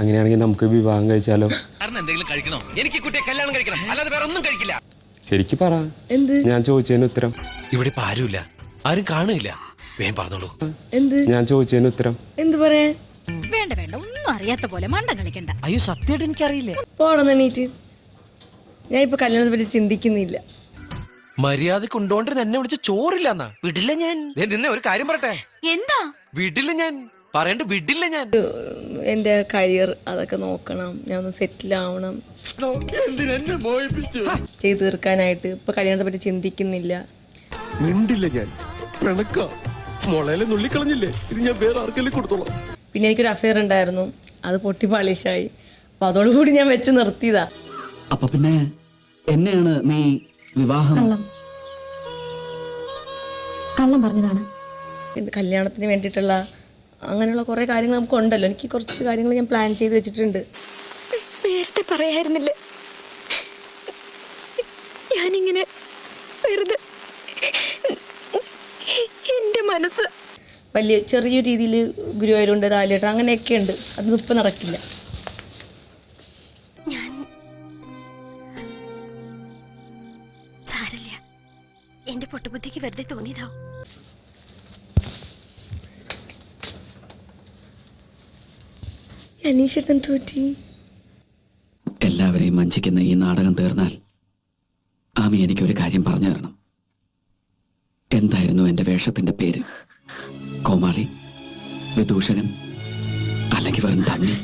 അങ്ങനെയാണെങ്കിൽ നമുക്ക് വിവാഹം കഴിച്ചാലോ? എന്തെങ്കിലും കഴിക്കണോ? എനിക്ക് കുട്ടിയെ കല്യാണം കഴിക്കണം, അല്ലാതെ വേറെ ഒന്നും കഴിക്കില്ല. ശരിക്കും പറ, എന്ത്? ഞാൻ ചോദിച്ചതിന് ഉത്തരം. ഇവിടെ ഇപ്പൊ ആരുമില്ല, ആരും കാണില്ല. വേഗം പറഞ്ഞോളൂ. എന്ത്? ഞാൻ ചോദിച്ചതിന് ഉത്തരം. എന്ത് പറയാൻ? വേണ്ട വേണ്ട, ഒന്നും അറിയാത്ത പോലെ മണ്ടം കളിക്കണ്ട. അയ്യോ സത്യമായിട്ട് എനിക്കറിയില്ല. പോണെന്ന് എണീറ്റ്. ഞാൻ ഇപ്പൊ കല്യാണത്തെ പറ്റി ചിന്തിക്കുന്നില്ല. മര്യാദ കൊണ്ടോണ്ടിരുന്ന എന്നെ വിളിച്ച് ചോറില്ലെന്നാ. വിടില്ല ഞാൻ. നിന്നെ ഒരു കാര്യം പറട്ടെ. എന്താ? വിടില്ല ഞാൻ, പറയണ്ട, വിടില്ല ഞാൻ. എന്റെ കരിയർ അതൊക്കെ നോക്കണം, ഞാൻ ഒന്ന് സെറ്റിൽ ആവണം, ചെയ്തു തീർക്കാനായിട്ട് ഇപ്പൊ കല്യാണത്തെ പറ്റി ചിന്തിക്കുന്നില്ല. മിണ്ടില്ല ഞാൻ, പിണക്ക മുളയിലെ നുള്ളിക്കളഞ്ഞില്ലേ, ഇത് ഞാൻ വേറെ ആർക്കെല്ലാം കൊടുത്തോളാം. പിന്നെ എനിക്കൊരു അഫെയർ ഉണ്ടായിരുന്നു, അത് പൊട്ടി പാളിഷായി. അപ്പൊ അതോടുകൂടി ഞാൻ വെച്ച് നിർത്തിയതാ. അപ്പൊ പിന്നെ എന്നെയാണ് നീ വിവാഹം? കള്ളം പറഞ്ഞതാണ്. കല്യാണത്തിന് വേണ്ടിയിട്ടുള്ള അങ്ങനെയുള്ള കുറെ കാര്യങ്ങൾ നമുക്ക് ഉണ്ടല്ലോ. എനിക്ക് കുറച്ച് കാര്യങ്ങൾ ഞാൻ പ്ലാൻ ചെയ്ത് വെച്ചിട്ടുണ്ട്. നേരത്തെ പറയായിരുന്നില്ല, ഞാനിങ്ങനെ വെറുതെ എന്റെ മനസ്സ് വലിയ ചെറിയ രീതിയിൽ ഗുരുവായൂരുണ്ട്, താലിയേട്ടൻ അങ്ങനെയൊക്കെ ഉണ്ട്. അതൊന്നും ഇപ്പം നടക്കില്ല. ഞാൻ സാരല്ല, എന്റെ പൊട്ടുബുദ്ധിക്ക് വെറുതെ തോന്നിയതാവും. അനീഷേട്ടൻ തോറ്റി. എല്ലാവരെയും വഞ്ചിക്കുന്ന ഈ നാടകം തീർന്നാൽ ആമി എനിക്കൊരു കാര്യം പറഞ്ഞു തരണം. എന്തായിരുന്നു എന്റെ വേഷത്തിന്റെ പേര്? കോമാളി, വിദൂഷകൻ, അല്ലെങ്കിൽ വെറും തമ്മി?